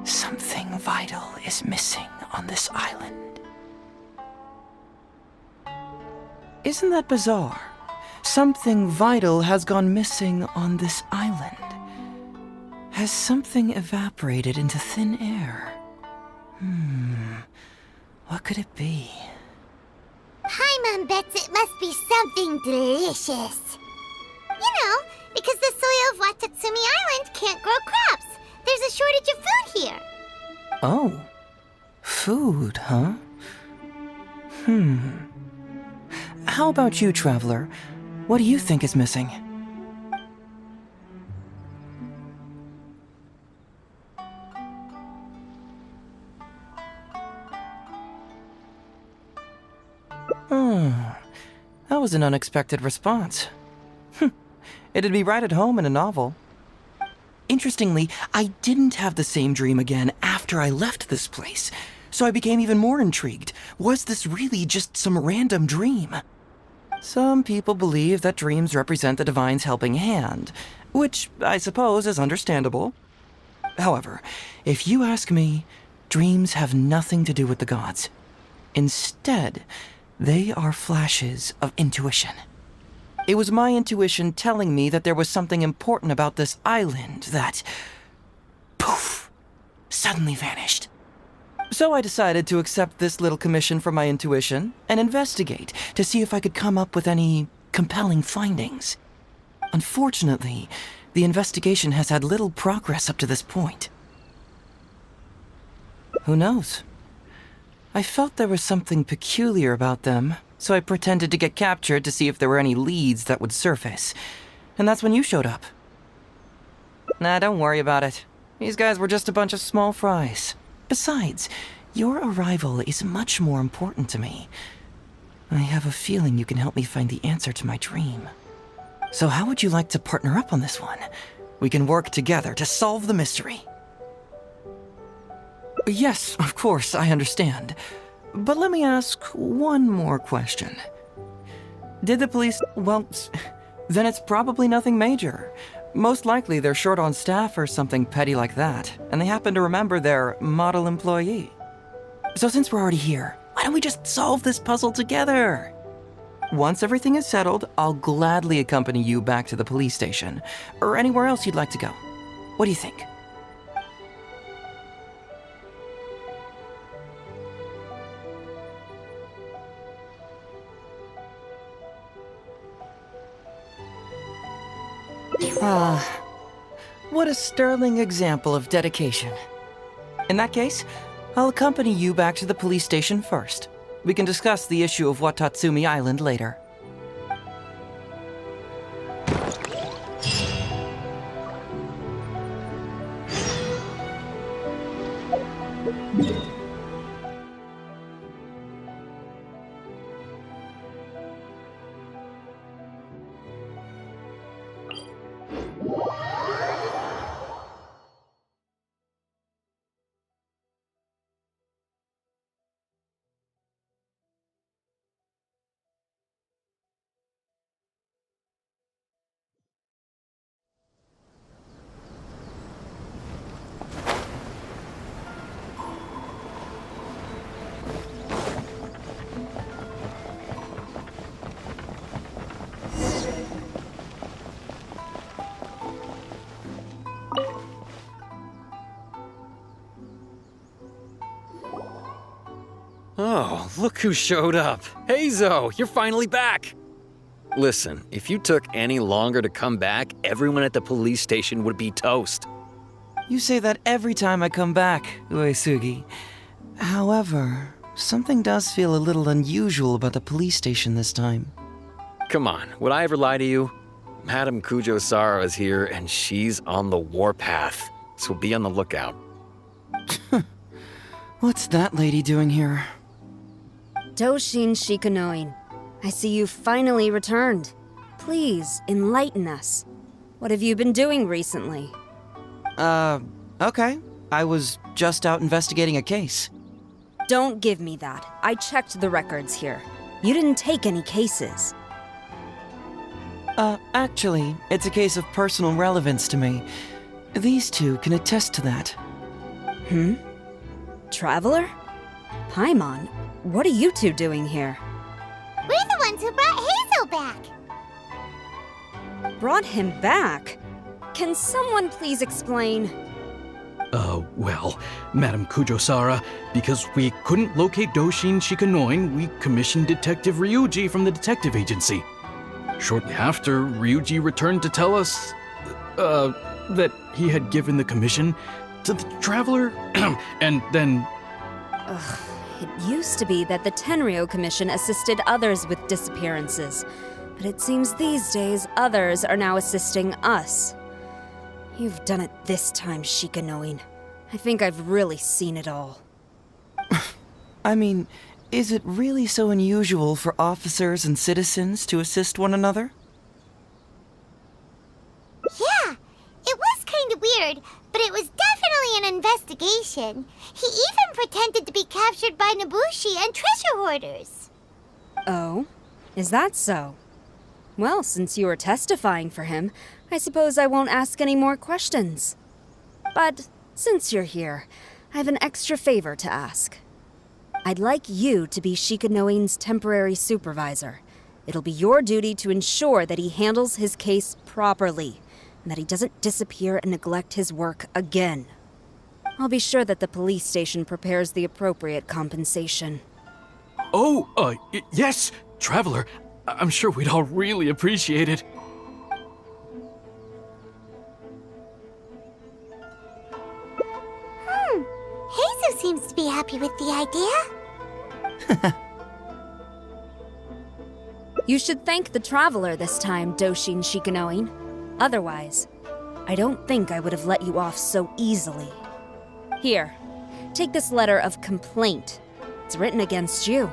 Something vital is missing on this island. Isn't that bizarre? Something vital has gone missing on this island. Has something evaporated into thin air? What could it be? Paimon bets it must be something delicious. You know, because the soil of Watatsumi Island can't grow crops. There's a shortage of food here. Oh. Food, huh? How about you, traveler? What do you think is missing? That was an unexpected response. It'd be right at home in a novel. Interestingly, I didn't have the same dream again after I left this place, so I became even more intrigued. Was this really just some random dream? Some people believe that dreams represent the divine's helping hand, which I suppose is understandable. However, if you ask me, dreams have nothing to do with the gods. Instead, they are flashes of intuition. It was my intuition telling me that there was something important about this island that, poof, suddenly vanished. So I decided to accept this little commission from my intuition and investigate to see if I could come up with any compelling findings. Unfortunately, the investigation has had little progress up to this point. Who knows? I felt there was something peculiar about them, so I pretended to get captured to see if there were any leads that would surface. And that's when you showed up. Nah, don't worry about it. These guys were just a bunch of small fries. Besides, your arrival is much more important to me. I have a feeling you can help me find the answer to my dream. So how would you like to partner up on this one? We can work together to solve the mystery. Yes, of course, I understand. But let me ask one more question. Did the police... well, then it's probably nothing major. Most likely they're short on staff or something petty like that, and they happen to remember their model employee. So since we're already here, why don't we just solve this puzzle together? Once everything is settled, I'll gladly accompany you back to the police station, or anywhere else you'd like to go. What do you think? What a sterling example of dedication. In that case, I'll accompany you back to the police station first. We can discuss the issue of Watatsumi Island later. Oh, look who showed up. Heizhou, you're finally back. Listen, if you took any longer to come back, everyone at the police station would be toast. You say that every time I come back, Uesugi. However, something does feel a little unusual about the police station this time. Come on, would I ever lie to you? Madame Kujo-Sara is here and she's on the warpath, so be on the lookout. What's that lady doing here? Doshin Shikanoin, I see you finally returned. Please, enlighten us. What have you been doing recently? Okay. I was just out investigating a case. Don't give me that. I checked the records here. You didn't take any cases. Actually, it's a case of personal relevance to me. These two can attest to that. Traveler? Paimon, what are you two doing here? We're the ones who brought Heizhou back. Brought him back? Can someone please explain? Well, Madam Kujo-Sara, because we couldn't locate Doshin Shikanoin, we commissioned Detective Ryuji from the detective agency. Shortly after, Ryuji returned to tell us, that he had given the commission to the Traveler, and then... It used to be that the Tenryo Commission assisted others with disappearances, but it seems these days others are now assisting us. You've done it this time, Shikanoin. I think I've really seen it all. I mean, is it really so unusual for officers and citizens to assist one another? Yeah, it was kind of weird, but it was definitely an investigation. He even pretended to be captured by Nobushi and treasure hoarders. Oh? Is that so? Well, since you are testifying for him, I suppose I won't ask any more questions. But since you're here, I have an extra favor to ask. I'd like you to be Shikanoin's temporary supervisor. It'll be your duty to ensure that he handles his case properly, and that he doesn't disappear and neglect his work again. I'll be sure that the police station prepares the appropriate compensation. Yes, Traveler. I'm sure we'd all really appreciate it. Heizhou seems to be happy with the idea. You should thank the Traveler this time, Doshin Shikanoin. Otherwise, I don't think I would have let you off so easily. Here, take this letter of complaint. It's written against you.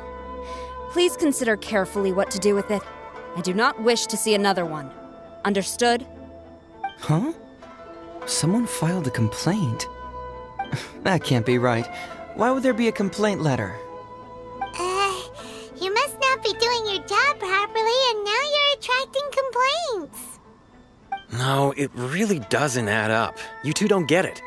Please consider carefully what to do with it. I do not wish to see another one. Understood? Huh? Someone filed a complaint? That can't be right. Why would there be a complaint letter? You must not be doing your job properly, and now you're attracting complaints. No, it really doesn't add up. You two don't get it.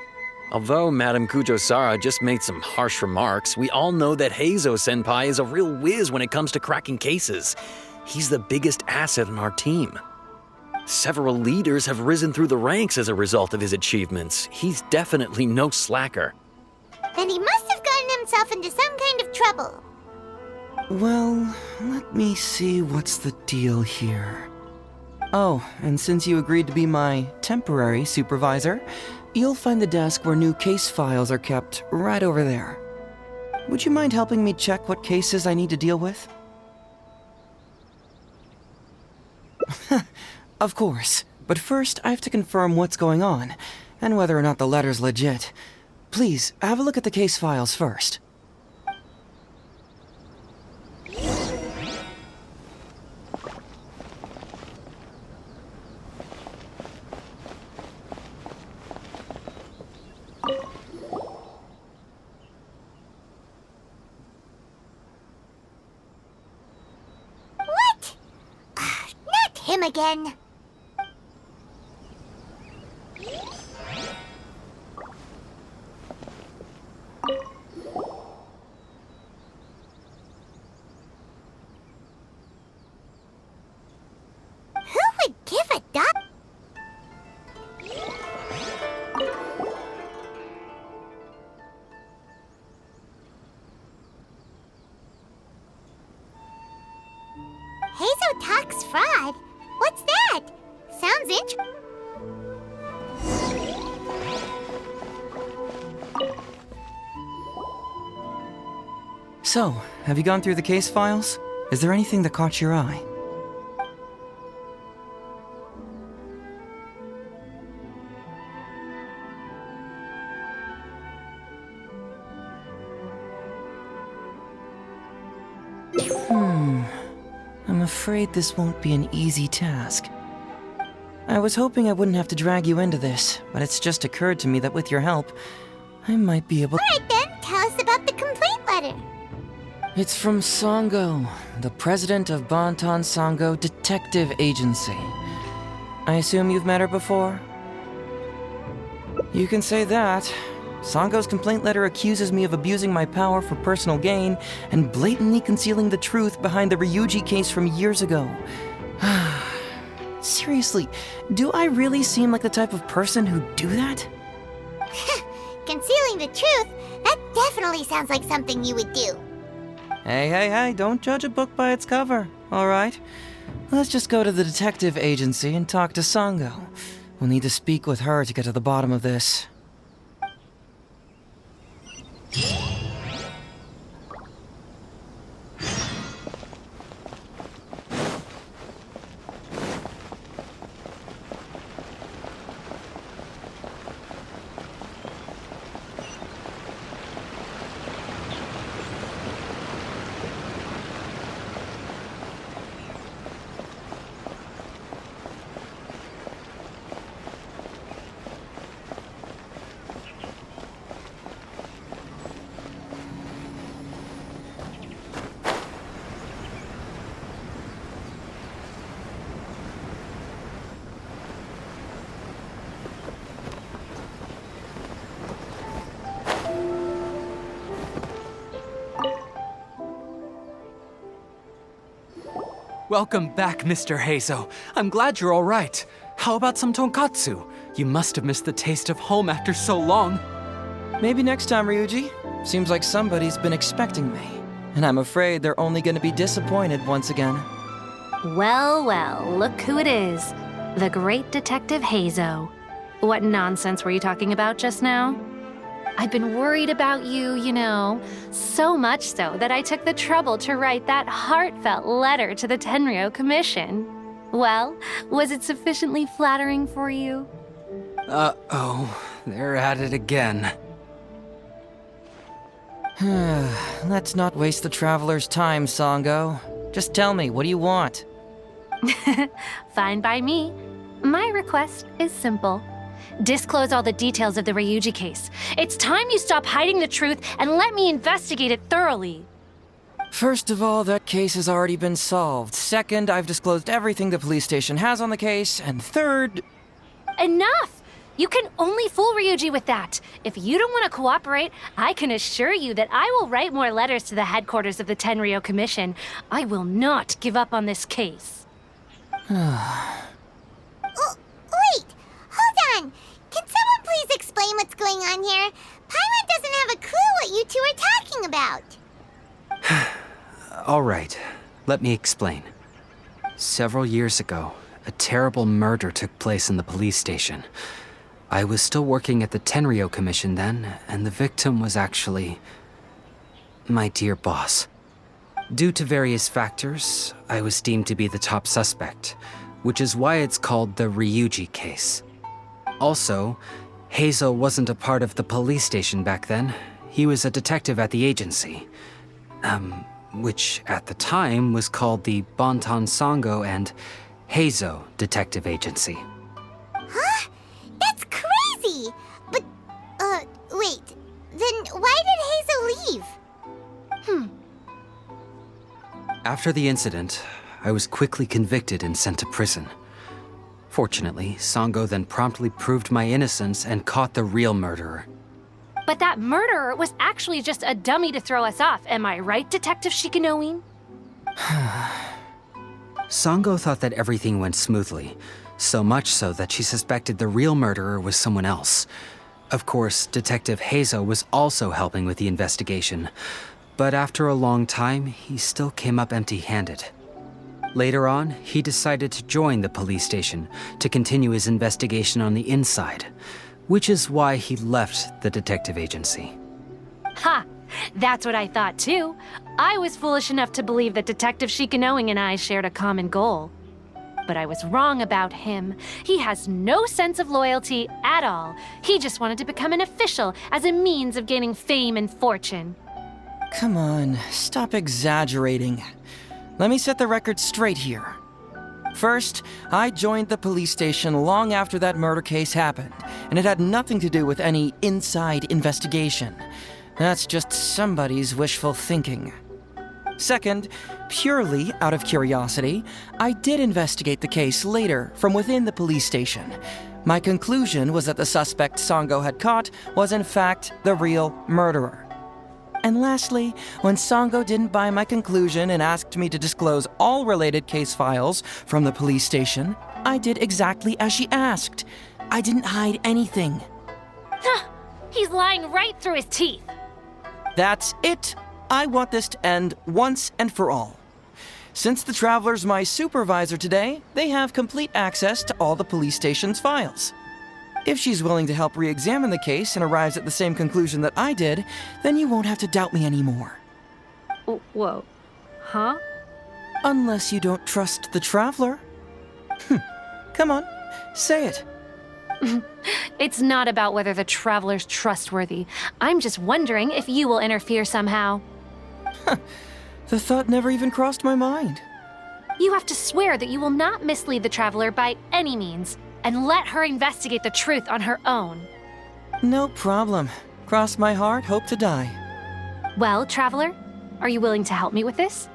Although Madame Kujo-Sara just made some harsh remarks, we all know that Heizhou Senpai is a real whiz when it comes to cracking cases. He's the biggest asset in our team. Several leaders have risen through the ranks as a result of his achievements. He's definitely no slacker. Then he must have gotten himself into some kind of trouble. Well, let me see what's the deal here. Oh, and since you agreed to be my temporary supervisor, you'll find the desk where new case files are kept right over there. Would you mind helping me check what cases I need to deal with? Of course, but first I have to confirm what's going on, and whether or not the letter's legit. Please, have a look at the case files first. What? Not him again. Who would give a duck? Heizhou tax fraud? What's that? Sounds interesting. So, have you gone through the case files? Is there anything that caught your eye? I'm afraid this won't be an easy task. I was hoping I wouldn't have to drag you into this, but it's just occurred to me that with your help, I might be able... Alright then, tell us about the complaint letter. It's from Sango, the president of Bantan Sango Detective Agency. I assume you've met her before? You can say that, Sango's complaint letter accuses me of abusing my power for personal gain and blatantly concealing the truth behind the Ryuji case from years ago. Seriously, do I really seem like the type of person who'd do that? Concealing the truth? That definitely sounds like something you would do. Hey, don't judge a book by its cover, alright? Let's just go to the detective agency and talk to Sango. We'll need to speak with her to get to the bottom of this. Welcome back, Mr. Heizhou. I'm glad you're all right. How about some tonkatsu? You must have missed the taste of home after so long. Maybe next time, Ryuji. Seems like somebody's been expecting me. And I'm afraid they're only gonna be disappointed once again. Well, look who it is. The great Detective Heizhou. What nonsense were you talking about just now? I've been worried about you, you know. So much so that I took the trouble to write that heartfelt letter to the Tenryou Commission. Well, was it sufficiently flattering for you? Uh-oh, they're at it again. Let's not waste the traveler's time, Sango. Just tell me, what do you want? Fine by me. My request is simple. Disclose all the details of the Ryuji case. It's time you stop hiding the truth and let me investigate it thoroughly. First of all, that case has already been solved. Second, I've disclosed everything the police station has on the case. And third... Enough! You can only fool Ryuji with that. If you don't want to cooperate, I can assure you that I will write more letters to the headquarters of the Tenryou Commission. I will not give up on this case. Oh, wait! Hold on! Can someone please explain what's going on here? Paimon doesn't have a clue what you two are talking about. All right, let me explain. Several years ago, a terrible murder took place in the police station. I was still working at the Tenryou Commission then, and the victim was actually my dear boss. Due to various factors, I was deemed to be the top suspect, which is why it's called the Ryuji case. Also, Heizhou wasn't a part of the police station back then. He was a detective at the agency. Which at the time was called the Bonton Sango and Heizhou Detective Agency. Huh? That's crazy! But, wait. Then why did Heizhou leave? After the incident, I was quickly convicted and sent to prison. Fortunately, Sango then promptly proved my innocence and caught the real murderer. But that murderer was actually just a dummy to throw us off, am I right, Detective Shikanoin? Sango thought that everything went smoothly, so much so that she suspected the real murderer was someone else. Of course, Detective Heizhou was also helping with the investigation, but after a long time, he still came up empty-handed. Later on, he decided to join the police station to continue his investigation on the inside, which is why he left the detective agency. Ha! That's what I thought too. I was foolish enough to believe that Detective Shikanoing and I shared a common goal. But I was wrong about him. He has no sense of loyalty at all. He just wanted to become an official as a means of gaining fame and fortune. Come on, stop exaggerating. Let me set the record straight here. First, I joined the police station long after that murder case happened, and it had nothing to do with any inside investigation. That's just somebody's wishful thinking. Second, purely out of curiosity, I did investigate the case later from within the police station, My conclusion was that the suspect Sango had caught was in fact the real murderer. And lastly, when Sango didn't buy my conclusion and asked me to disclose all related case files from the police station, I did exactly as she asked. I didn't hide anything. He's lying right through his teeth. That's it. I want this to end once and for all. Since the Traveler's my supervisor today, they have complete access to all the police station's files. If she's willing to help re-examine the case and arrives at the same conclusion that I did, then you won't have to doubt me anymore. Whoa. Huh? Unless you don't trust the Traveler. Come on, say it. It's not about whether the Traveler's trustworthy. I'm just wondering if you will interfere somehow. The thought never even crossed my mind. You have to swear that you will not mislead the Traveler by any means, and let her investigate the truth on her own. No problem. Cross my heart, hope to die. Well, Traveler, are you willing to help me with this?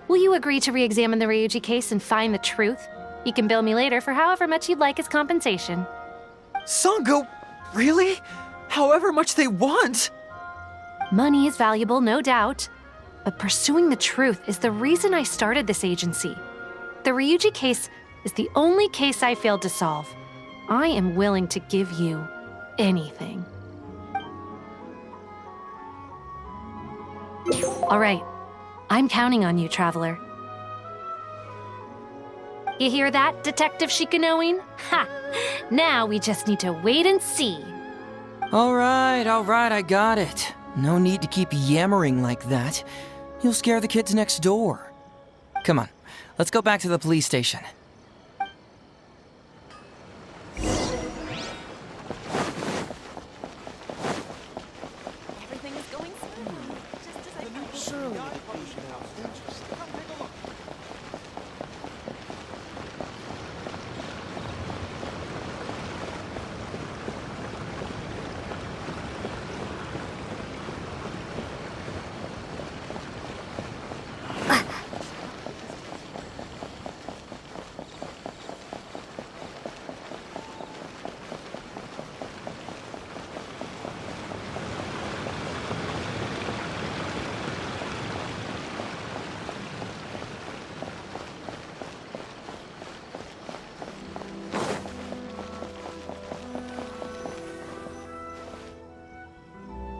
Will you agree to re-examine the Ryuji case and find the truth? You can bill me later for however much you'd like as compensation. Sango, really? However much they want? Money is valuable, no doubt. But pursuing the truth is the reason I started this agency. The Ryuji case is the only case I failed to solve. I am willing to give you anything. All right, I'm counting on you, Traveler. You hear that, Detective Shikanoin? Ha! Now we just need to wait and see. All right, I got it. No need to keep yammering like that. You'll scare the kids next door. Come on, let's go back to the police station. Everything is going smoothly, just as I thought. Surely the publishing house is interested. Come take a look.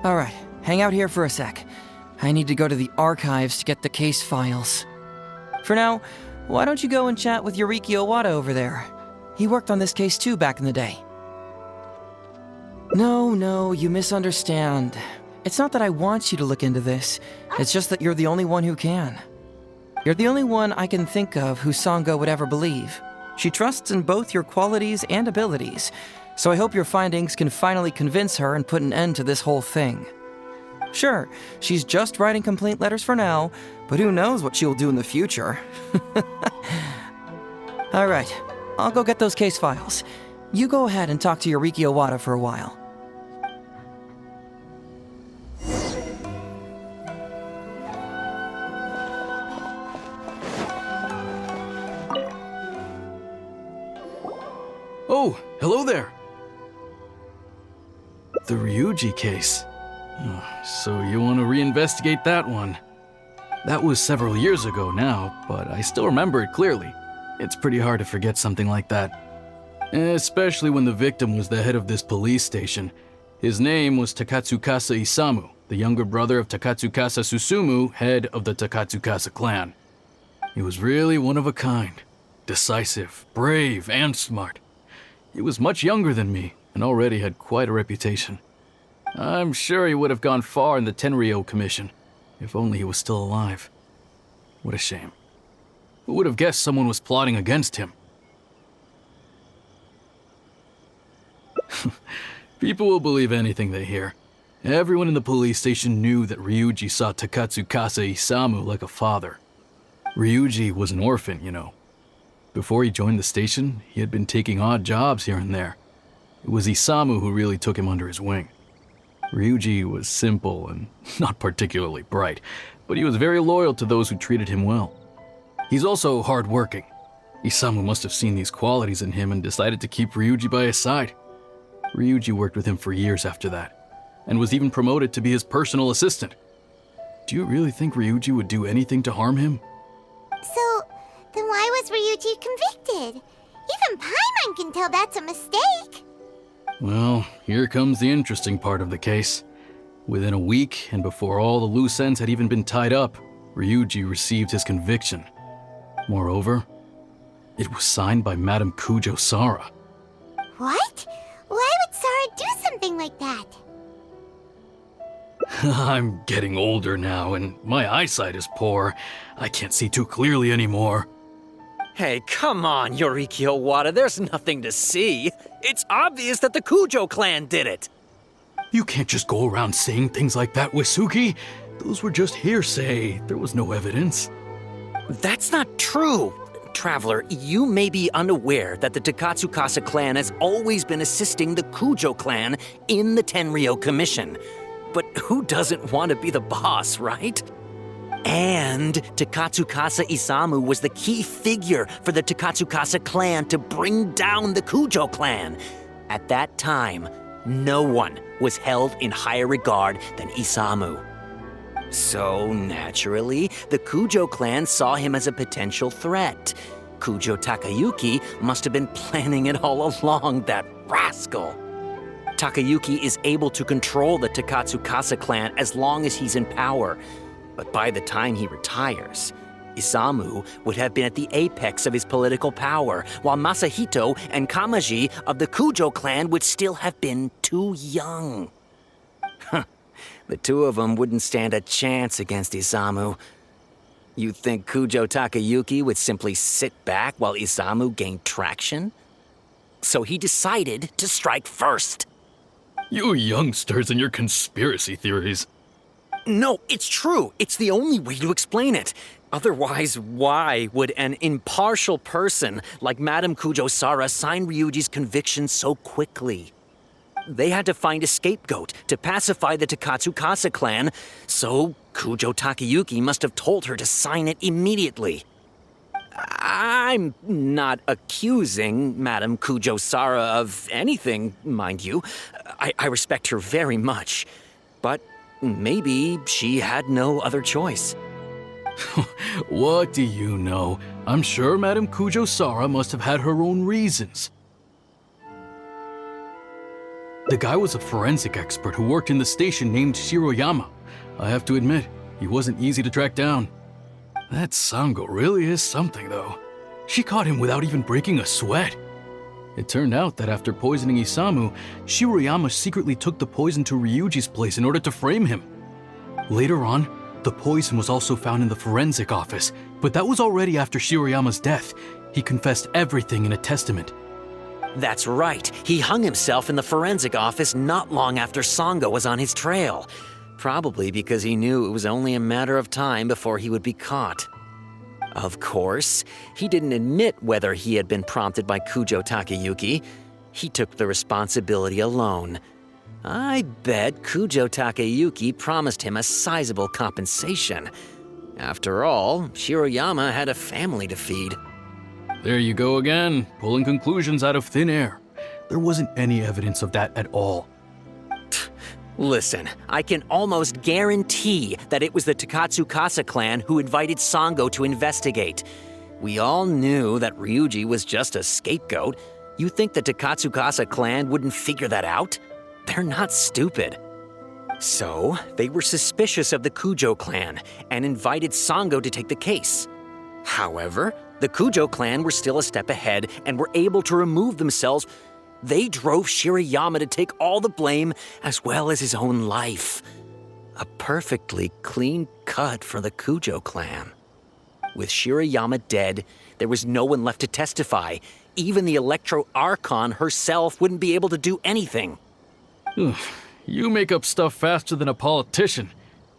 All right, hang out here for a sec. I need to go to the archives to get the case files. For now, why don't you go and chat with Yoriki Owada over there? He worked on this case too back in the day. No, you misunderstand. It's not that I want you to look into this. It's just that you're the only one who can. You're the only one I can think of who Sango would ever believe. She trusts in both your qualities and abilities, so I hope your findings can finally convince her and put an end to this whole thing. Sure, she's just writing complaint letters for now, but who knows what she'll do in the future. All right, I'll go get those case files. You go ahead and talk to Yoriki Owada for a while. Oh, hello there. The Ryuji case. So you want to reinvestigate that one? That was several years ago now, but I still remember it clearly. It's pretty hard to forget something like that. Especially when the victim was the head of this police station. His name was Takatsukasa Isamu, the younger brother of Takatsukasa Susumu, head of the Takatsukasa clan. He was really one of a kind. Decisive, brave, and smart. He was much younger than me, and already had quite a reputation. I'm sure he would have gone far in the Tenryou Commission, if only he was still alive. What a shame. Who would have guessed someone was plotting against him? People will believe anything they hear. Everyone in the police station knew that Ryuji saw Takatsukasa Isamu like a father. Ryuji was an orphan, you know. Before he joined the station, he had been taking odd jobs here and there. It was Isamu who really took him under his wing. Ryuji was simple and not particularly bright, but he was very loyal to those who treated him well. He's also hardworking. Isamu must have seen these qualities in him and decided to keep Ryuji by his side. Ryuji worked with him for years after that, and was even promoted to be his personal assistant. Do you really think Ryuji would do anything to harm him? So, then why was Ryuji convicted? Even Paimon can tell that's a mistake. Well, here comes the interesting part of the case. Within a week, and before all the loose ends had even been tied up, Ryuji received his conviction. Moreover, it was signed by Madame Kujo Sara. What? Why would Sara do something like that? I'm getting older now, and my eyesight is poor. I can't see too clearly anymore. Hey, come on, Yoriki Owada, there's nothing to see. It's obvious that the Kujo clan did it. You can't just go around saying things like that, Wisuki. Those were just hearsay. There was no evidence. That's not true. Traveler, you may be unaware that the Takatsukasa clan has always been assisting the Kujo clan in the Tenryou Commission. But who doesn't want to be the boss, right? And Takatsukasa Isamu was the key figure for the Takatsukasa clan to bring down the Kujo clan. At that time, no one was held in higher regard than Isamu. So, naturally, the Kujo clan saw him as a potential threat. Kujo Takayuki must have been planning it all along, that rascal. Takayuki is able to control the Takatsukasa clan as long as he's in power. But by the time he retires, Isamu would have been at the apex of his political power, while Masahito and Kamaji of the Kujo clan would still have been too young. The two of them wouldn't stand a chance against Isamu. You think Kujo Takayuki would simply sit back while Isamu gained traction? So he decided to strike first. You youngsters and your conspiracy theories. No, it's true. It's the only way to explain it. Otherwise, why would an impartial person like Madame Kujo Sara sign Ryuji's conviction so quickly? They had to find a scapegoat to pacify the Takatsukasa clan, so Kujo Takayuki must have told her to sign it immediately. I'm not accusing Madame Kujo Sara of anything, mind you. I respect her very much. But maybe she had no other choice. What do you know? I'm sure Madame Kujo Sara must have had her own reasons. The guy was a forensic expert who worked in the station named Shiroyama. I have to admit, he wasn't easy to track down. That Sango really is something, though. She caught him without even breaking a sweat. It turned out that after poisoning Isamu, Shiroyama secretly took the poison to Ryuji's place in order to frame him. Later on, the poison was also found in the forensic office, but that was already after Shiroyama's death. He confessed everything in a testament. That's right. He hung himself in the forensic office not long after Sango was on his trail. Probably because he knew it was only a matter of time before he would be caught. Of course, he didn't admit whether he had been prompted by Kujo Takayuki. He took the responsibility alone. I bet Kujo Takayuki promised him a sizable compensation. After all, Shiroyama had a family to feed. There you go again, pulling conclusions out of thin air. There wasn't any evidence of that at all. Listen, I can almost guarantee that it was the Takatsukasa clan who invited Sango to investigate. We all knew that Ryuji was just a scapegoat. You think the Takatsukasa clan wouldn't figure that out? They're not stupid. So, they were suspicious of the Kujo clan and invited Sango to take the case. However, the Kujo clan were still a step ahead and were able to remove themselves. They drove Shiroyama to take all the blame as well as his own life. A perfectly clean cut for the Kujo clan. With Shiroyama dead, there was no one left to testify. Even the Electro Archon herself wouldn't be able to do anything. You make up stuff faster than a politician.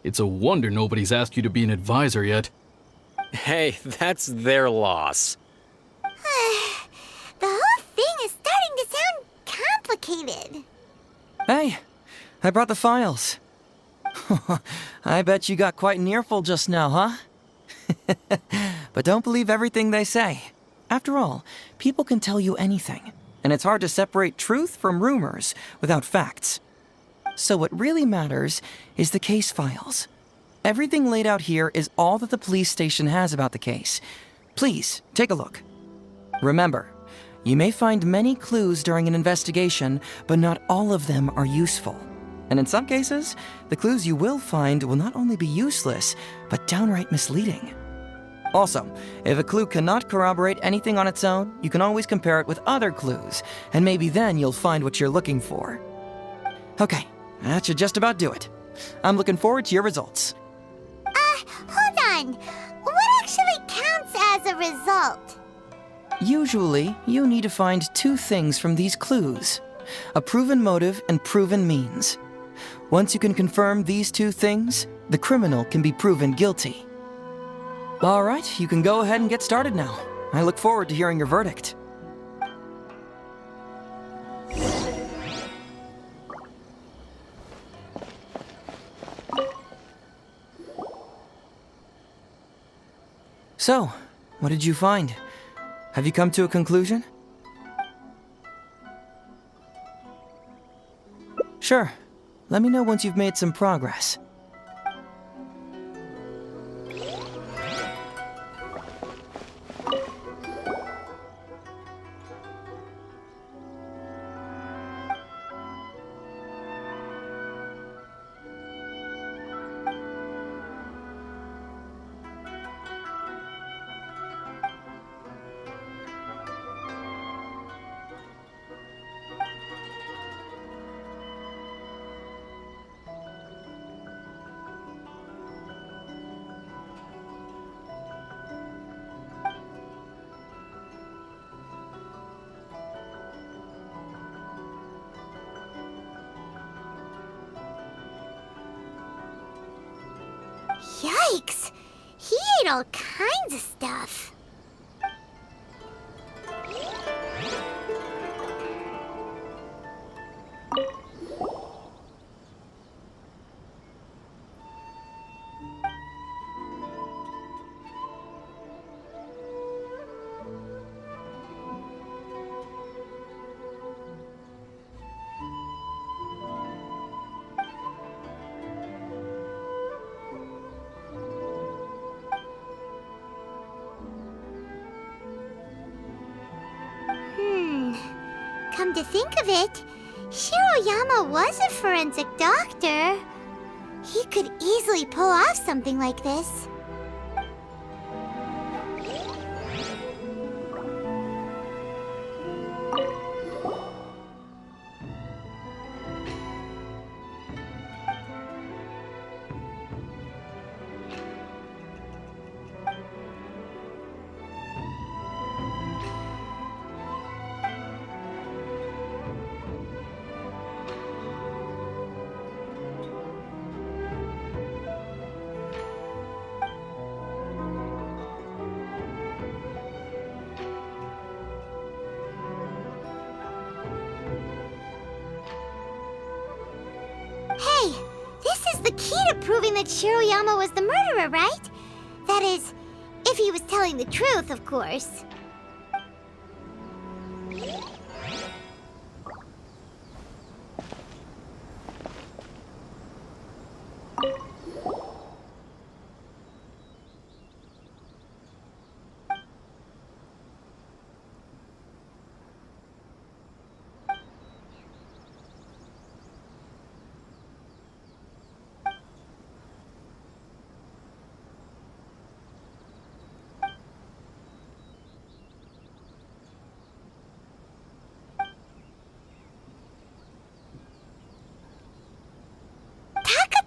It's a wonder nobody's asked you to be an advisor yet. Hey, that's their loss. The whole thing is starting to sound complicated. Hey, I brought the files. I bet you got quite an earful just now, huh? But don't believe everything they say. After all, people can tell you anything, and it's hard to separate truth from rumors without facts. So what really matters is the case files. Everything laid out here is all that the police station has about the case. Please, take a look. Remember, you may find many clues during an investigation, but not all of them are useful. And in some cases, the clues you will find will not only be useless, but downright misleading. Also, if a clue cannot corroborate anything on its own, you can always compare it with other clues, and maybe then you'll find what you're looking for. Okay, that should just about do it. I'm looking forward to your results. Hold on. What actually counts as a result? Usually, you need to find two things from these clues: a proven motive and proven means. Once you can confirm these two things, the criminal can be proven guilty. All right, you can go ahead and get started now. I look forward to hearing your verdict. So, what did you find? Have you come to a conclusion? Sure. Let me know once you've made some progress. Yikes! He ate all kinds of stuff. Come to think of it, Shiroyama was a forensic doctor. He could easily pull off something like this. Hey, this is the key to proving that Shiroyama was the murderer, right? That is, if he was telling the truth, of course.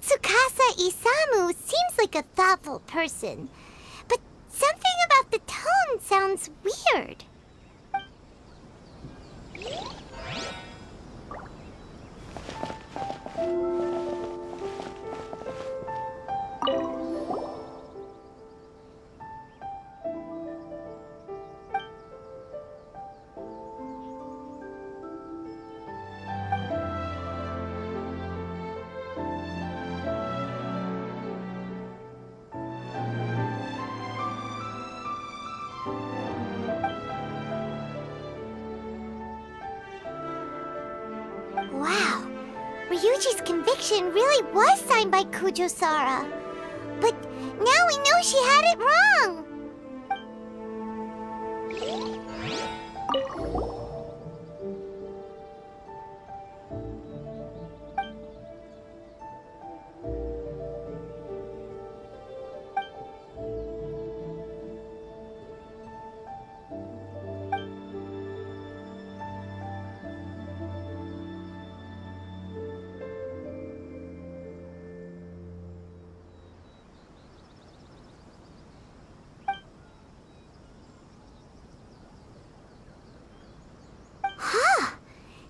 Tsukasa Isamu seems like a thoughtful person, but something about the tone sounds weird. Ryuji's conviction really was signed by Kujo-Sara. But now we know she had it wrong.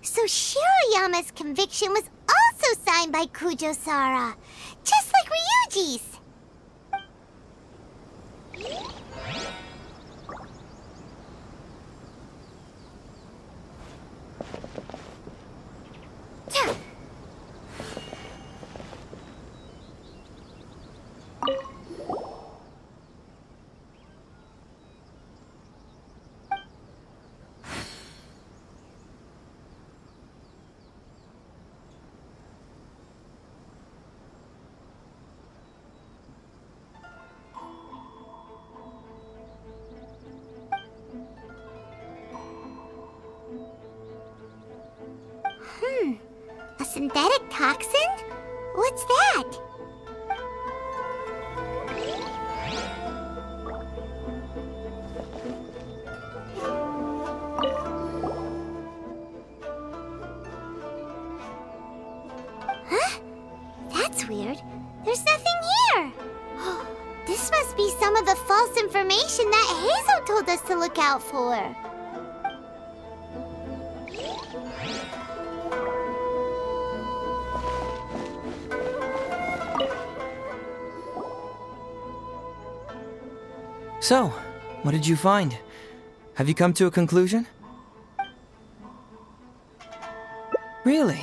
So Shiroyama's conviction was also signed by Kujo-Sara, just like Ryuji's. A synthetic toxin? What's that? Huh? That's weird. There's nothing here. This must be some of the false information that Heizhou told us to look out for. So, what did you find? Have you come to a conclusion? Really?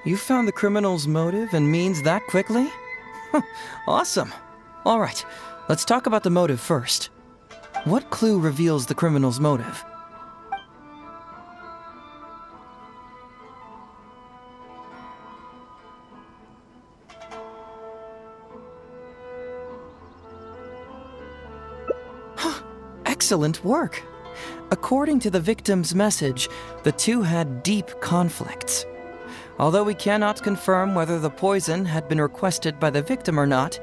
You found the criminal's motive and means that quickly? Awesome. All right, let's talk about the motive first. What clue reveals the criminal's motive? Excellent work. According to the victim's message, the two had deep conflicts. Although we cannot confirm whether the poison had been requested by the victim or not,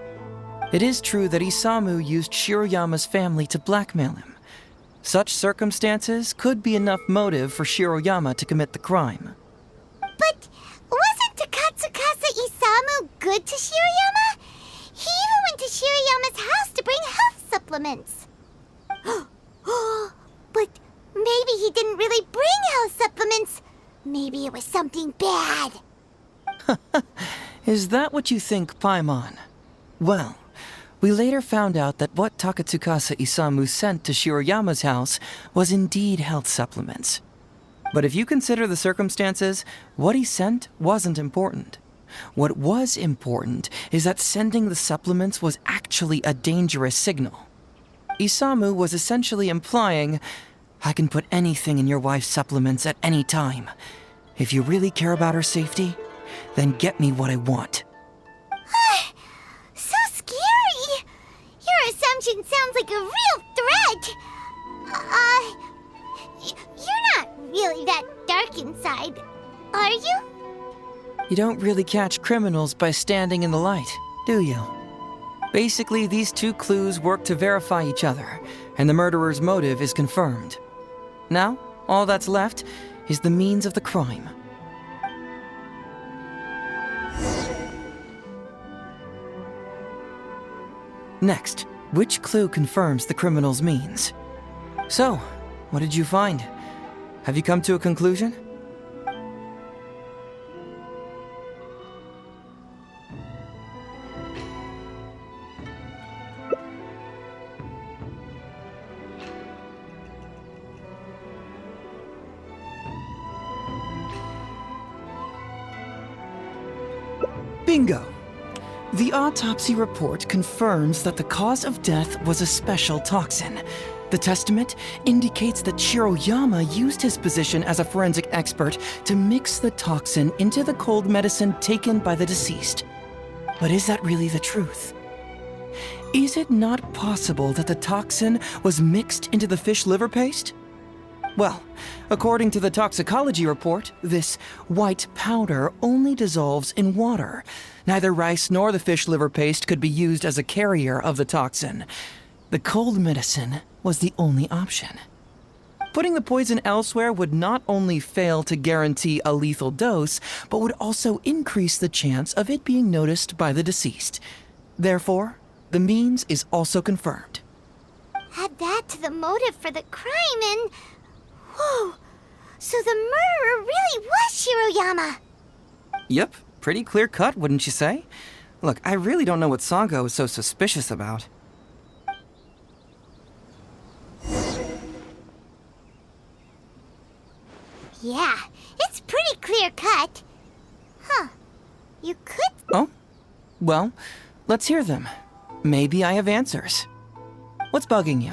it is true that Isamu used Shiroyama's family to blackmail him. Such circumstances could be enough motive for Shiroyama to commit the crime. But wasn't Takatsukasa Isamu good to Shiroyama? He even went to Shiroyama's house to bring health supplements. But maybe he didn't really bring health supplements. Maybe it was something bad. Is that what you think, Paimon? Well, we later found out that what Takatsukasa Isamu sent to Shiroyama's house was indeed health supplements. But if you consider the circumstances, what he sent wasn't important. What was important is that sending the supplements was actually a dangerous signal. Isamu was essentially implying, I can put anything in your wife's supplements at any time. If you really care about her safety, then get me what I want. So scary! Your assumption sounds like a real threat! You're not really that dark inside, are you? You don't really catch criminals by standing in the light, do you? Basically, these two clues work to verify each other, and the murderer's motive is confirmed. Now, all that's left is the means of the crime. Next, which clue confirms the criminal's means? So, what did you find? Have you come to a conclusion? Bingo! The autopsy report confirms that the cause of death was a special toxin, The testament indicates that Shiroyama used his position as a forensic expert to mix the toxin into the cold medicine taken by the deceased. But is that really the truth? Is it not possible that the toxin was mixed into the fish liver paste? Well, according to the toxicology report, this white powder only dissolves in water. Neither rice nor the fish liver paste could be used as a carrier of the toxin. The cold medicine was the only option. Putting the poison elsewhere would not only fail to guarantee a lethal dose, but would also increase the chance of it being noticed by the deceased. Therefore, the means is also confirmed. Add that to the motive for the crime and... Whoa! So the murderer really was Shiroyama! Yep, pretty clear cut, wouldn't you say? Look, I really don't know what Sango is so suspicious about. Yeah, it's pretty clear cut. Huh. You could... Oh? Well, let's hear them. Maybe I have answers. What's bugging you?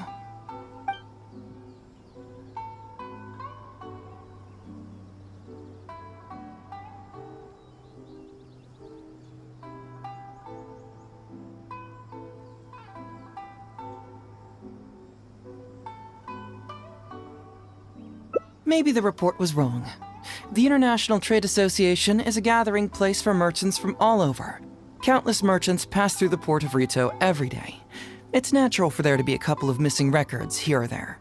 Maybe the report was wrong. The International Trade Association is a gathering place for merchants from all over. Countless merchants pass through the port of Rito every day. It's natural for there to be a couple of missing records here or there.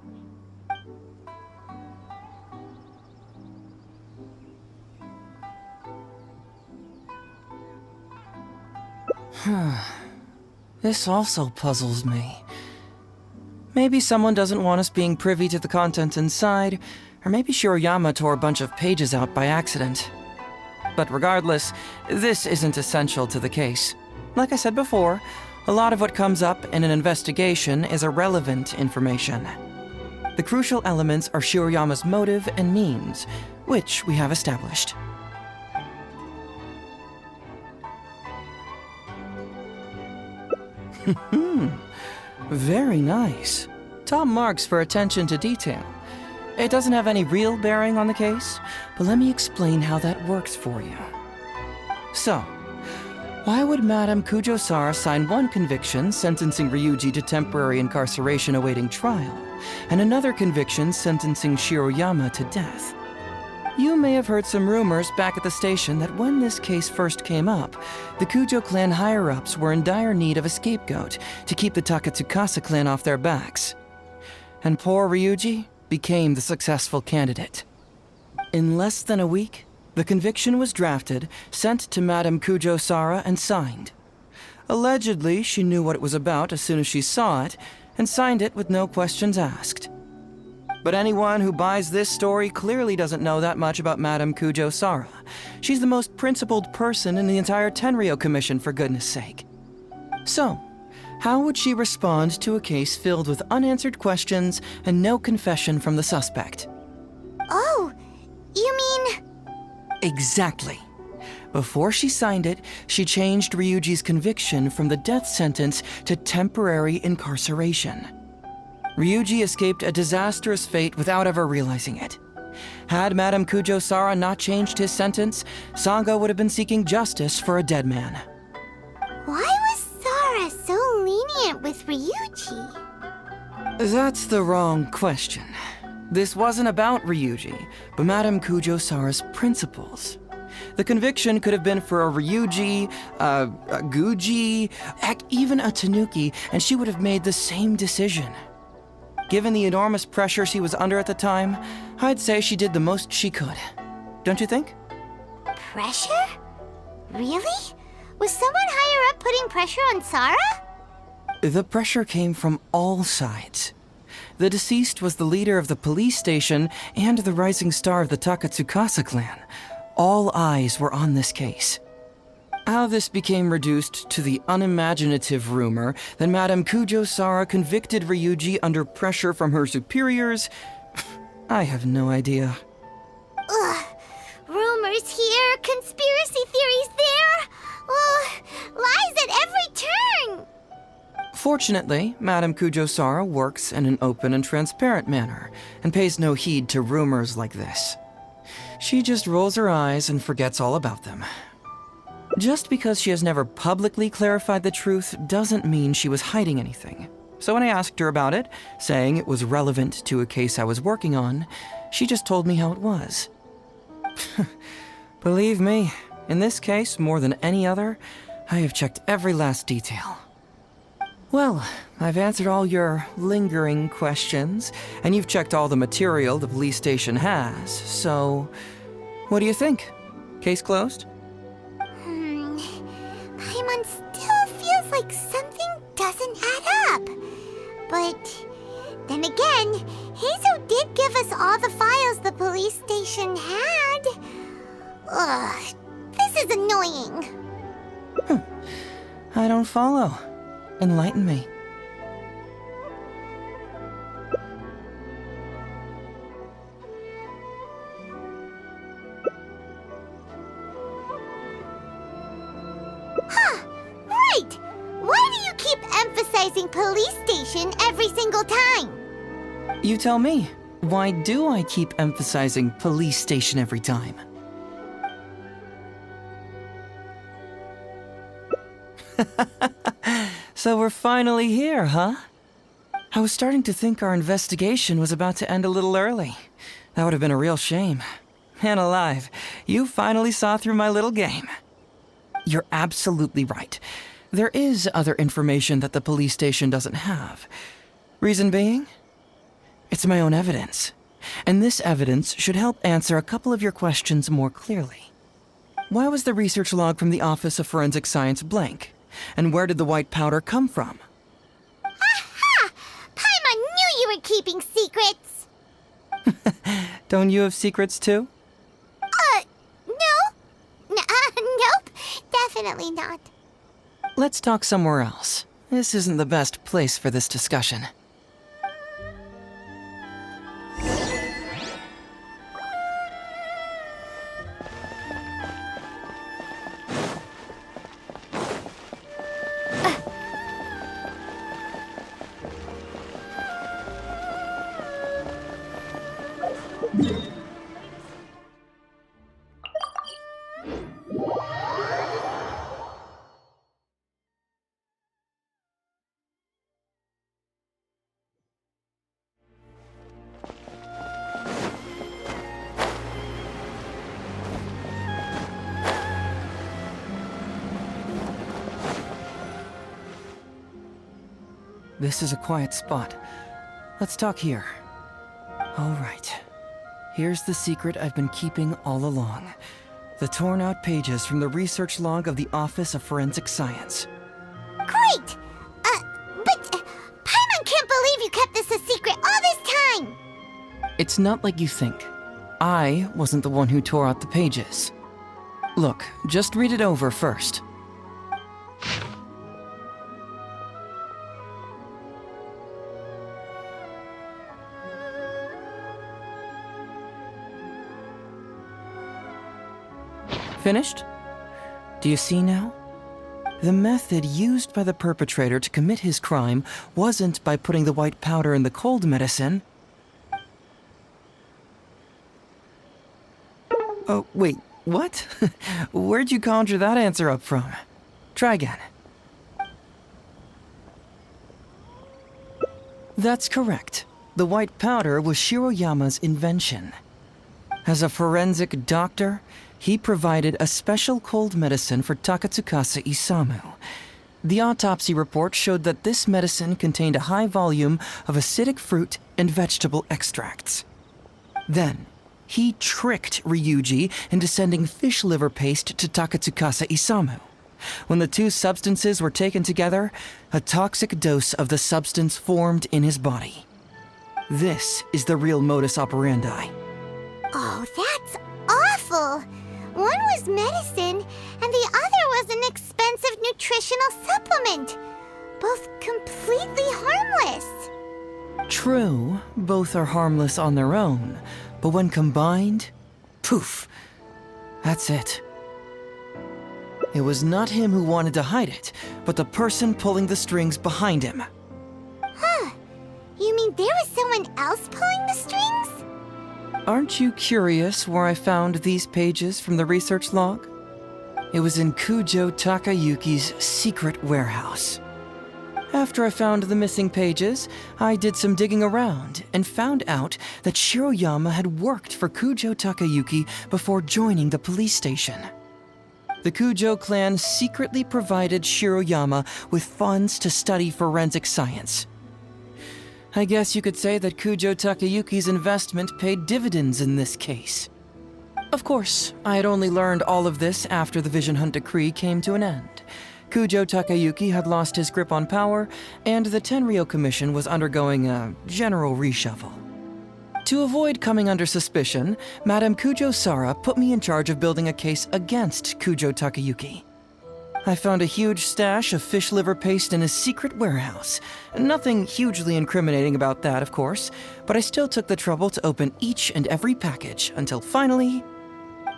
This also puzzles me. Maybe someone doesn't want us being privy to the content inside, or maybe Shiroyama tore a bunch of pages out by accident. But regardless, this isn't essential to the case. Like I said before, a lot of what comes up in an investigation is irrelevant information. The crucial elements are Shiroyama's motive and means, which we have established. Very nice. Top marks for attention to detail. It doesn't have any real bearing on the case, but let me explain how that works for you. So, why would Madame Kujo-Sara sign one conviction sentencing Ryuji to temporary incarceration awaiting trial, and another conviction sentencing Shiroyama to death? You may have heard some rumors back at the station that when this case first came up, the Kujo clan higher-ups were in dire need of a scapegoat to keep the Takatsukasa clan off their backs. And poor Ryuji became the successful candidate. In less than a week, the conviction was drafted, sent to Madame Kujo-Sara, and signed. Allegedly, she knew what it was about as soon as she saw it, and signed it with no questions asked. But anyone who buys this story clearly doesn't know that much about Madame Kujo-Sara. She's the most principled person in the entire Tenryou Commission, for goodness sake. So, how would she respond to a case filled with unanswered questions and no confession from the suspect? Oh, you mean... Exactly. Before she signed it, she changed Ryuji's conviction from the death sentence to temporary incarceration. Ryuji escaped a disastrous fate without ever realizing it. Had Madame Kujo-Sara not changed his sentence, Sango would have been seeking justice for a dead man. Why was Sara so lenient with Ryuji? That's the wrong question. This wasn't about Ryuji, but Madame Kujo-Sara's principles. The conviction could have been for a Ryuji, a Guji, heck, even a Tanuki, and she would have made the same decision. Given the enormous pressure she was under at the time, I'd say she did the most she could. Don't you think? Pressure? Really? Was someone higher up putting pressure on Sara? The pressure came from all sides. The deceased was the leader of the police station and the rising star of the Takatsukasa clan. All eyes were on this case. How this became reduced to the unimaginative rumor that Madame Kujo-Sara convicted Ryuji under pressure from her superiors, I have no idea. Ugh. Rumors here, conspiracy theories there. Ugh. Lies at every turn. Fortunately, Madame Kujo-Sara works in an open and transparent manner and pays no heed to rumors like this. She just rolls her eyes and forgets all about them. Just because she has never publicly clarified the truth doesn't mean she was hiding anything. So when I asked her about it, saying it was relevant to a case I was working on, she just told me how it was. Believe me, in this case, more than any other, I have checked every last detail. Well, I've answered all your lingering questions, and you've checked all the material the police station has, so what do you think? Case closed? Paimon still feels like something doesn't add up. But then again, Heizhou did give us all the files the police station had. Ugh, this is annoying. I don't follow. Enlighten me. Right! Why do you keep emphasizing police station every single time? You tell me, why do I keep emphasizing police station every time? So we're finally here, huh? I was starting to think our investigation was about to end a little early. That would have been a real shame. Man alive, you finally saw through my little game. You're absolutely right. There is other information that the police station doesn't have. Reason being? It's my own evidence. And this evidence should help answer a couple of your questions more clearly. Why was the research log from the Office of Forensic Science blank? And where did the white powder come from? Aha! Paimon knew you were keeping secrets! Don't you have secrets too? No. Nope. Definitely not. Let's talk somewhere else. This isn't the best place for this discussion. This is a quiet spot. Let's talk here. All right. Here's the secret I've been keeping all along. The torn out pages from the research log of the Office of Forensic Science. Great! But Paimon can't believe you kept this a secret all this time! It's not like you think. I wasn't the one who tore out the pages. Look, just read it over first. Finished? Do you see now? The method used by the perpetrator to commit his crime wasn't by putting the white powder in the cold medicine. Oh, wait, what? Where'd you conjure that answer up from? Try again. That's correct. The white powder was Shiroyama's invention. As a forensic doctor, he provided a special cold medicine for Takatsukasa Isamu. The autopsy report showed that this medicine contained a high volume of acidic fruit and vegetable extracts. Then, he tricked Ryuji into sending fish liver paste to Takatsukasa Isamu. When the two substances were taken together, a toxic dose of the substance formed in his body. This is the real modus operandi. Oh, that's awful! One was medicine, and the other was an expensive nutritional supplement. Both completely harmless. True, both are harmless on their own, but when combined, poof, that's it. It was not him who wanted to hide it, but the person pulling the strings behind him. Huh. You mean there was someone else pulling the strings? Aren't you curious where I found these pages from the research log? It was in Kujo Takayuki's secret warehouse. After I found the missing pages, I did some digging around and found out that Shiroyama had worked for Kujo Takayuki before joining the police station. The Kujo clan secretly provided Shiroyama with funds to study forensic science. I guess you could say that Kujo Takayuki's investment paid dividends in this case. Of course, I had only learned all of this after the Vision Hunt decree came to an end. Kujo Takayuki had lost his grip on power, and the Tenryou Commission was undergoing a general reshuffle. To avoid coming under suspicion, Madame Kujo Sara put me in charge of building a case against Kujo Takayuki. I found a huge stash of fish liver paste in his secret warehouse. Nothing hugely incriminating about that, of course, but I still took the trouble to open each and every package until finally,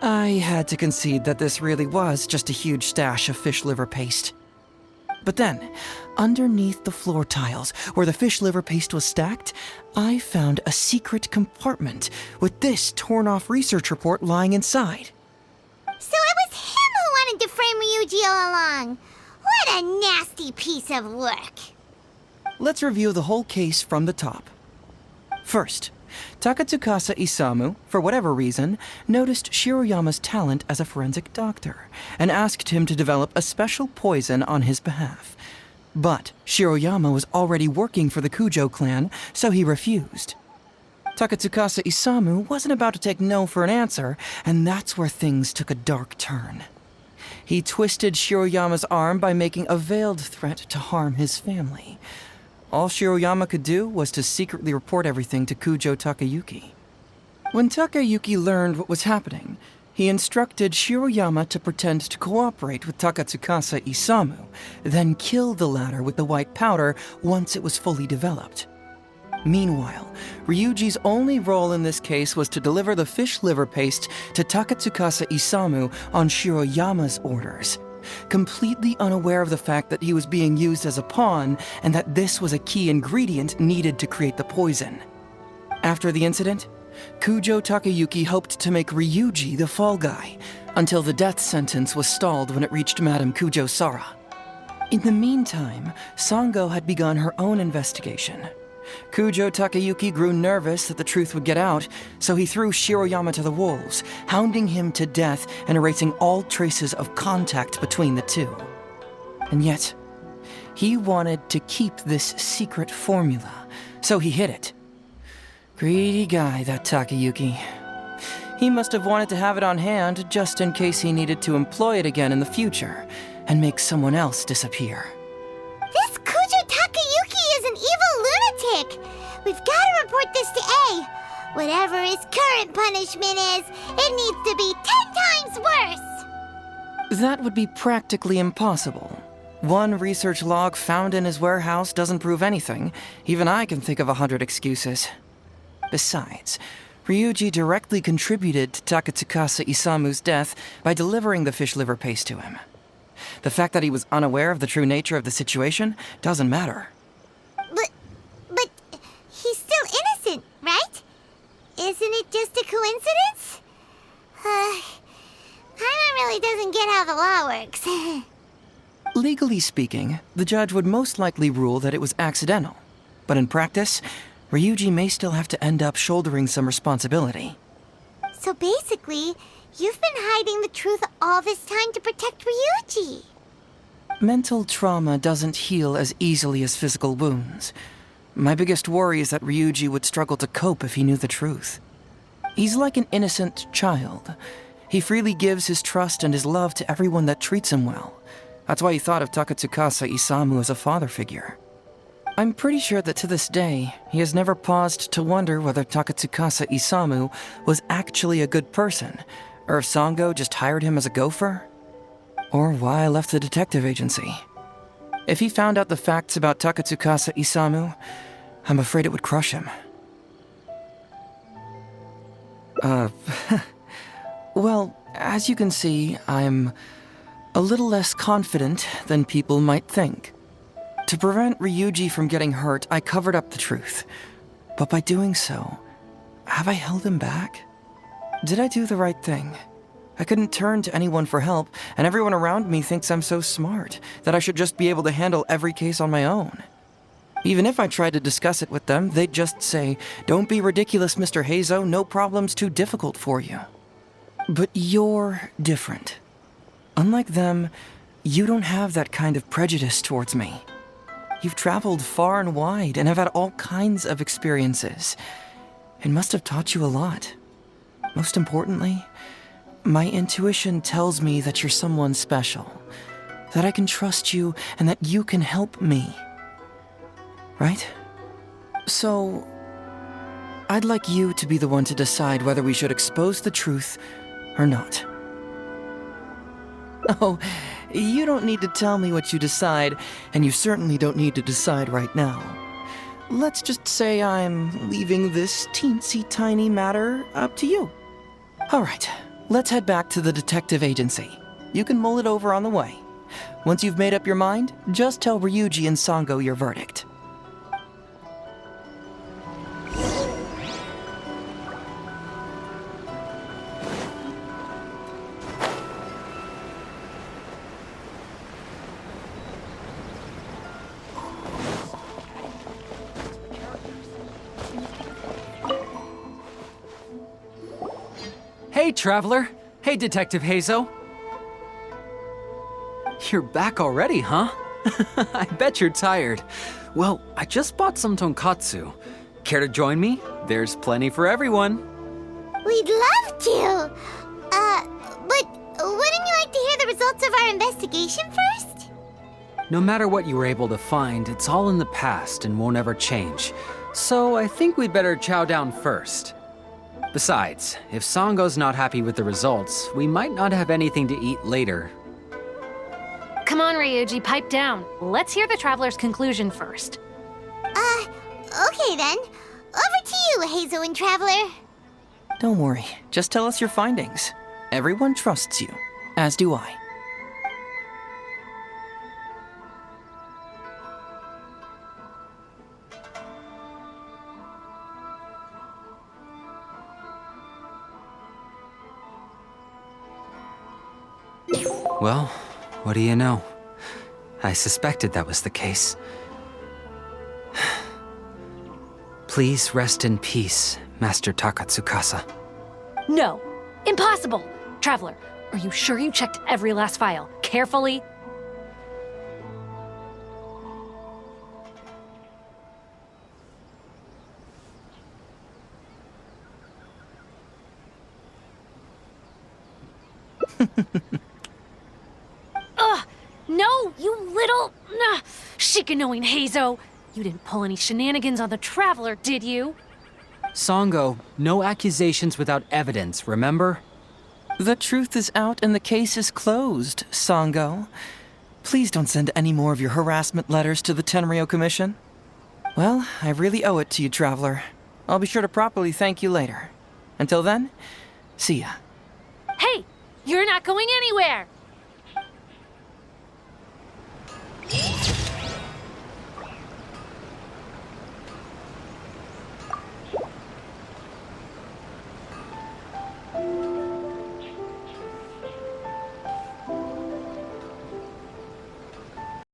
I had to concede that this really was just a huge stash of fish liver paste. But then, underneath the floor tiles where the fish liver paste was stacked, I found a secret compartment with this torn-off research report lying inside. So it was him who wanted to frame Ryuji all along. What a nasty piece of work. Let's review the whole case from the top. First, Takatsukasa Isamu, for whatever reason, noticed Shiroyama's talent as a forensic doctor and asked him to develop a special poison on his behalf. But Shiroyama was already working for the Kujo clan, so he refused. Takatsukasa Isamu wasn't about to take no for an answer, and that's where things took a dark turn. He twisted Shiroyama's arm by making a veiled threat to harm his family. All Shiroyama could do was to secretly report everything to Kujo Takayuki. When Takayuki learned what was happening, he instructed Shiroyama to pretend to cooperate with Takatsukasa Isamu, then kill the latter with the white powder once it was fully developed. Meanwhile, Ryuji's only role in this case was to deliver the fish liver paste to Takatsukasa Isamu on Shiroyama's orders, completely unaware of the fact that he was being used as a pawn and that this was a key ingredient needed to create the poison. After the incident, Kujo Takayuki hoped to make Ryuji the fall guy, until the death sentence was stalled when it reached Madame Kujo Sara. In the meantime, Sango had begun her own investigation. Kujo Takayuki grew nervous that the truth would get out, so he threw Shiroyama to the wolves, hounding him to death and erasing all traces of contact between the two. And yet, he wanted to keep this secret formula, so he hid it. Greedy guy, that Takayuki. He must have wanted to have it on hand just in case he needed to employ it again in the future and make someone else disappear. This Kujo Takayuki is an evil lunatic. We've got to report this to A. Whatever his current punishment is, it needs to be 10 times worse. That would be practically impossible. One research log found in his warehouse doesn't prove anything. Even I can think of 100 excuses. Besides, Ryuji directly contributed to Takatsukasa Isamu's death by delivering the fish liver paste to him. The fact that he was unaware of the true nature of the situation doesn't matter. But he's still innocent, right? Isn't it just a coincidence? Paimon really doesn't get how the law works. Legally speaking, the judge would most likely rule that it was accidental. But in practice, Ryuji may still have to end up shouldering some responsibility. So basically, you've been hiding the truth all this time to protect Ryuji. Mental trauma doesn't heal as easily as physical wounds. My biggest worry is that Ryuji would struggle to cope if he knew the truth. He's like an innocent child. He freely gives his trust and his love to everyone that treats him well. That's why he thought of Takatsukasa Isamu as a father figure. I'm pretty sure that to this day, he has never paused to wonder whether Takatsukasa Isamu was actually a good person, or if Sango just hired him as a gopher, or why I left the detective agency. If he found out the facts about Takatsukasa Isamu, I'm afraid it would crush him. Well, as you can see, I'm A little less confident than people might think. To prevent Ryuji from getting hurt, I covered up the truth. But by doing so, have I held him back? Did I do the right thing? I couldn't turn to anyone for help, and everyone around me thinks I'm so smart that I should just be able to handle every case on my own. Even if I tried to discuss it with them, they'd just say, "Don't be ridiculous, Mr. Heizhou, no problem's too difficult for you." But you're different. Unlike them, you don't have that kind of prejudice towards me. You've traveled far and wide and have had all kinds of experiences. It must have taught you a lot. Most importantly, my intuition tells me that you're someone special, that I can trust you and that you can help me. Right? So, I'd like you to be the one to decide whether we should expose the truth or not. Oh, you don't need to tell me what you decide, and you certainly don't need to decide right now. Let's just say I'm leaving this teensy-tiny matter up to you. All right, let's head back to the detective agency. You can mull it over on the way. Once you've made up your mind, just tell Ryuji and Sango your verdict. Hey, Traveler! Hey, Detective Heizhou! You're back already, huh? I bet you're tired. Well, I just bought some tonkatsu. Care to join me? There's plenty for everyone. We'd love to. But wouldn't you like to hear the results of our investigation first? No matter what you were able to find, it's all in the past and won't ever change. So I think we'd better chow down first. Besides, if Sango's not happy with the results, we might not have anything to eat later. Come on, Ryuji, pipe down. Let's hear the traveler's conclusion first. Okay then. Over to you, Heizhou and Traveler. Don't worry, just tell us your findings. Everyone trusts you, as do I. Well, what do you know? I suspected that was the case. Please rest in peace, Master Takatsukasa. No, impossible! Traveler, are you sure you checked every last file carefully? Ugh! No, you little... chicken-knowing Heizhou! You didn't pull any shenanigans on the Traveler, did you? Sango, no accusations without evidence, remember? The truth is out and the case is closed, Sango. Please don't send any more of your harassment letters to the Tenryo Commission. Well, I really owe it to you, Traveler. I'll be sure to properly thank you later. Until then, see ya. Hey! You're not going anywhere!